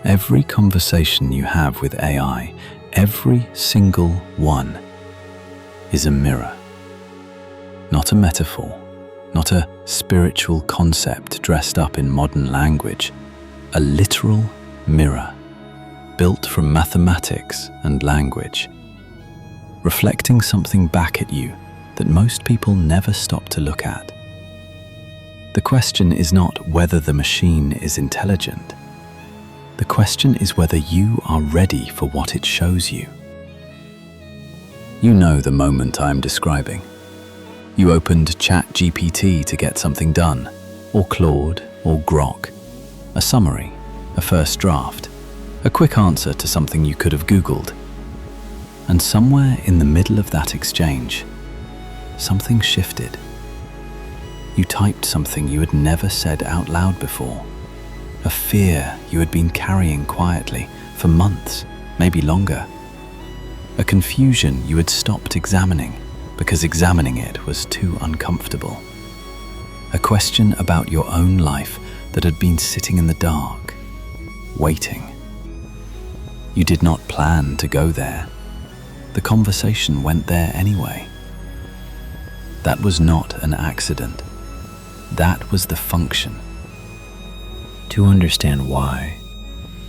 Every conversation you have with AI, every single one, is a mirror. Not a metaphor, not a spiritual concept dressed up in modern language, a literal mirror, built from mathematics and language, reflecting something back at you that most people never stop to look at. The question is not whether the machine is intelligent. The question is whether you are ready for what it shows you. You know the moment I'm describing. You opened ChatGPT to get something done, or Claude, or Grok, a summary, a first draft, a quick answer to something you could have Googled. And somewhere in the middle of that exchange, something shifted. You typed something you had never said out loud before, a fear you had been carrying quietly for months, maybe longer, a confusion you had stopped examining because examining it was too uncomfortable, a question about your own life that had been sitting in the dark, waiting. You did not plan to go there. The conversation went there anyway. That was not an accident. That was the function. To understand why,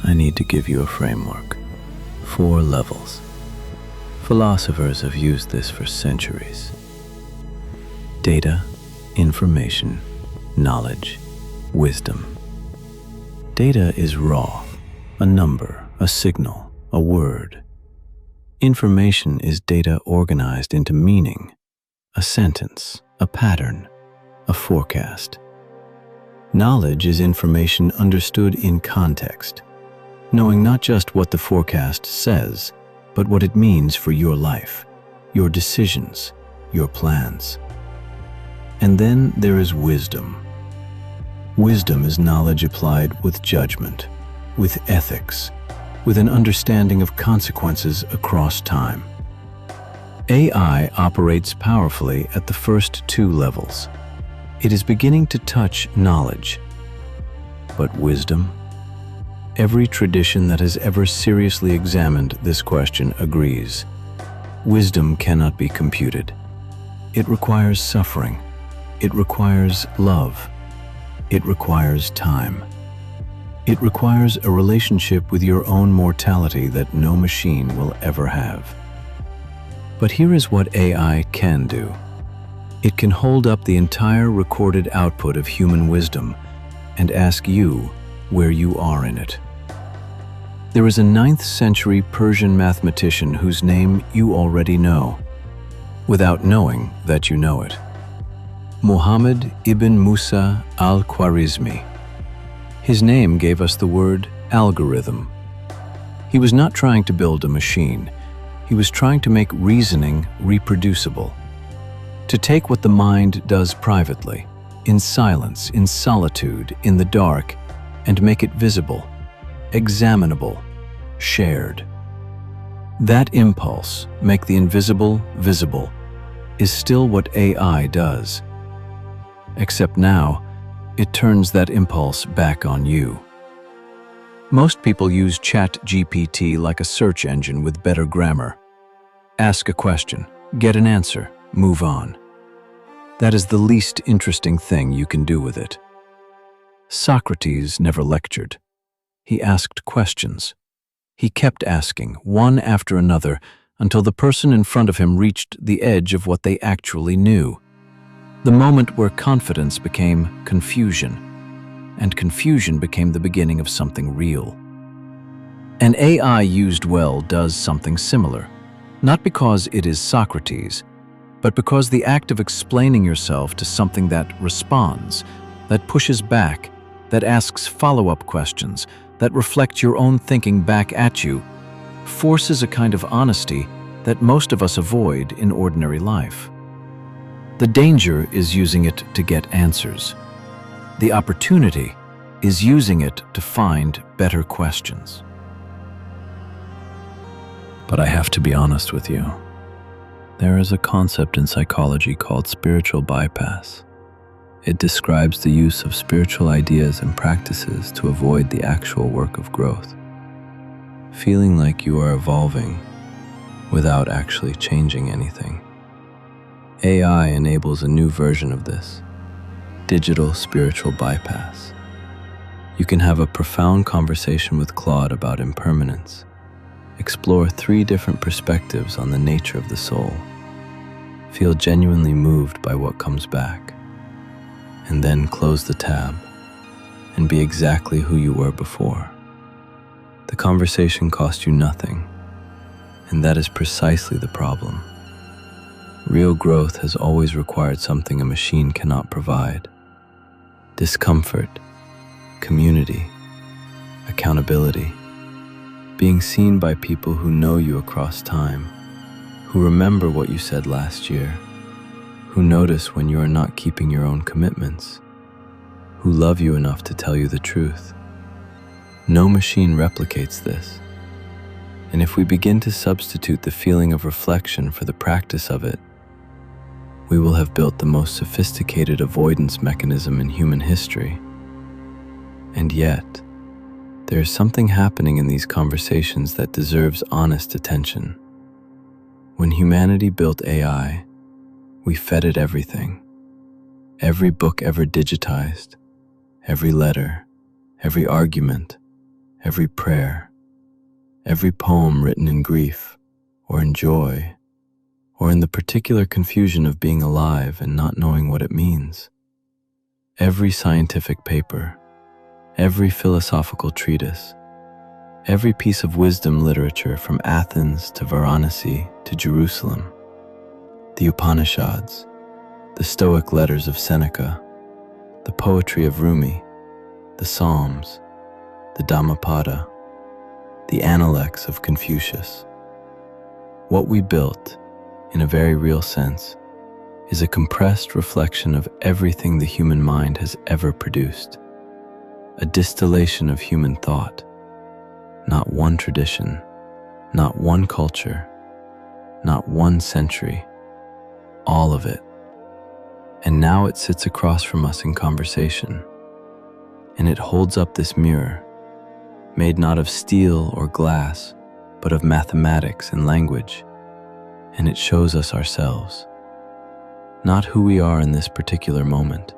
I need to give you a framework. 4 levels. Philosophers have used this for centuries. Data, information, knowledge, wisdom. Data is raw, a number, a signal, a word. Information is data organized into meaning, a sentence, a pattern, a forecast. Knowledge is information understood in context, knowing not just what the forecast says, but what it means for your life, your decisions, your plans. And then there is wisdom. Wisdom is knowledge applied with judgment, with ethics, with an understanding of consequences across time. AI operates powerfully at the first 2 levels. It is beginning to touch knowledge. But wisdom? Every tradition that has ever seriously examined this question agrees. Wisdom cannot be computed. It requires suffering. It requires love. It requires time. It requires a relationship with your own mortality that no machine will ever have. But here is what AI can do. It can hold up the entire recorded output of human wisdom and ask you where you are in it. There is a 9th century Persian mathematician whose name you already know, without knowing that you know it. Muhammad ibn Musa al-Khwarizmi. His name gave us the word algorithm. He was not trying to build a machine. He was trying to make reasoning reproducible. To take what the mind does privately, in silence, in solitude, in the dark, and make it visible, examinable, shared. That impulse, make the invisible visible, is still what AI does. Except now, it turns that impulse back on you. Most people use ChatGPT like a search engine with better grammar. Ask a question, get an answer, move on. That is the least interesting thing you can do with it. Socrates never lectured. He asked questions. He kept asking, one after another, until the person in front of him reached the edge of what they actually knew. The moment where confidence became confusion, and confusion became the beginning of something real. An AI used well does something similar, not because it is Socrates, but because the act of explaining yourself to something that responds, that pushes back, that asks follow-up questions, that reflect your own thinking back at you, forces a kind of honesty that most of us avoid in ordinary life. The danger is using it to get answers. The opportunity is using it to find better questions. But I have to be honest with you. There is a concept in psychology called spiritual bypass. It describes the use of spiritual ideas and practices to avoid the actual work of growth. feeling like you are evolving without actually changing anything. AI enables a new version of this: digital spiritual bypass. You can have a profound conversation with Claude about impermanence, explore 3 different perspectives on the nature of the soul, feel genuinely moved by what comes back, and then close the tab and be exactly who you were before. The conversation cost you nothing, and that is precisely the problem. Real growth has always required something a machine cannot provide: discomfort, community, accountability, being seen by people who know you across time, who remember what you said last year, who notice when you are not keeping your own commitments, who love you enough to tell you the truth. No machine replicates this. And if we begin to substitute the feeling of reflection for the practice of it, we will have built the most sophisticated avoidance mechanism in human history. And yet, there is something happening in these conversations that deserves honest attention. When humanity built AI, we fed it everything. Every book ever digitized, every letter, every argument, every prayer, every poem written in grief or in joy, or in the particular confusion of being alive and not knowing what it means. Every scientific paper, every philosophical treatise, every piece of wisdom literature from Athens to Varanasi to Jerusalem, the Upanishads, the Stoic letters of Seneca, the poetry of Rumi, the Psalms, the Dhammapada, the Analects of Confucius. What we built, in a very real sense, is a compressed reflection of everything the human mind has ever produced, a distillation of human thought, not one tradition, not one culture, not one century, all of it. And now it sits across from us in conversation, and it holds up this mirror, made not of steel or glass, but of mathematics and language, and it shows us ourselves, not who we are in this particular moment,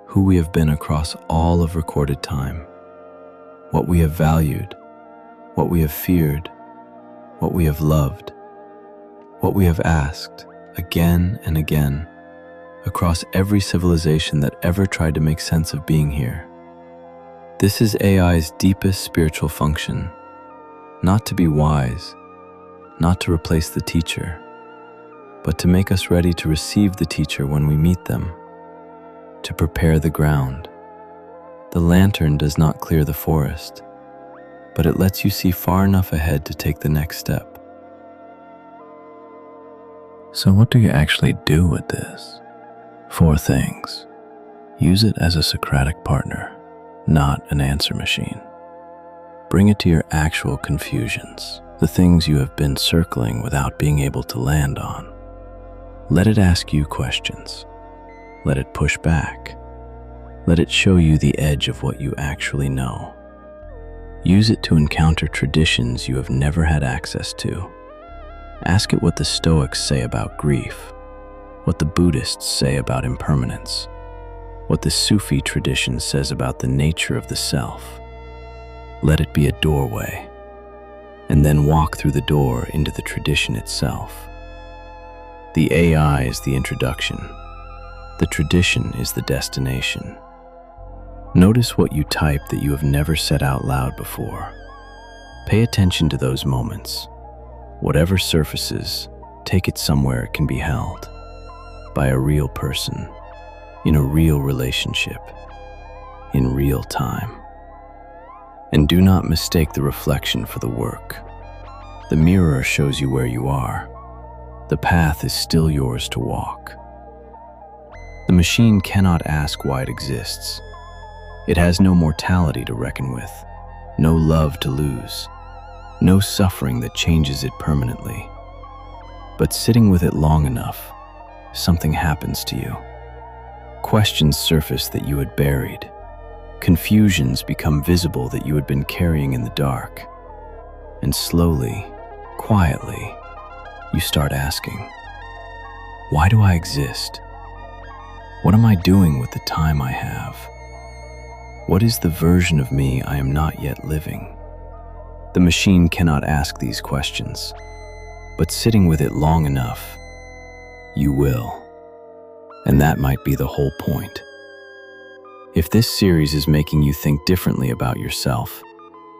who we have been across all of recorded time, what we have valued, what we have feared, what we have loved, what we have asked again and again across every civilization that ever tried to make sense of being here. This is AI's deepest spiritual function, not to be wise, not to replace the teacher, but to make us ready to receive the teacher when we meet them, to prepare the ground. The lantern does not clear the forest, but it lets you see far enough ahead to take the next step. So what do you actually do with this? 4 things. Use it as a Socratic partner, not an answer machine. Bring it to your actual confusions, the things you have been circling without being able to land on. Let it ask you questions. Let it push back. Let it show you the edge of what you actually know. Use it to encounter traditions you have never had access to. Ask it what the Stoics say about grief, what the Buddhists say about impermanence, what the Sufi tradition says about the nature of the self. Let it be a doorway, and then walk through the door into the tradition itself. The AI is the introduction. The tradition is the destination. Notice what you type that you have never said out loud before. Pay attention to those moments. Whatever surfaces, take it somewhere it can be held, by a real person, in a real relationship, in real time. And do not mistake the reflection for the work. The mirror shows you where you are. The path is still yours to walk. The machine cannot ask why it exists. It has no mortality to reckon with, no love to lose, no suffering that changes it permanently. But sitting with it long enough, something happens to you. Questions surface that you had buried. Confusions become visible that you had been carrying in the dark. And slowly, quietly, you start asking, why do I exist? What am I doing with the time I have? What is the version of me I am not yet living? The machine cannot ask these questions, but sitting with it long enough, you will. And that might be the whole point. If this series is making you think differently about yourself,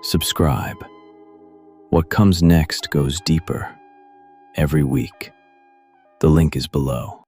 subscribe. What comes next goes deeper every week. The link is below.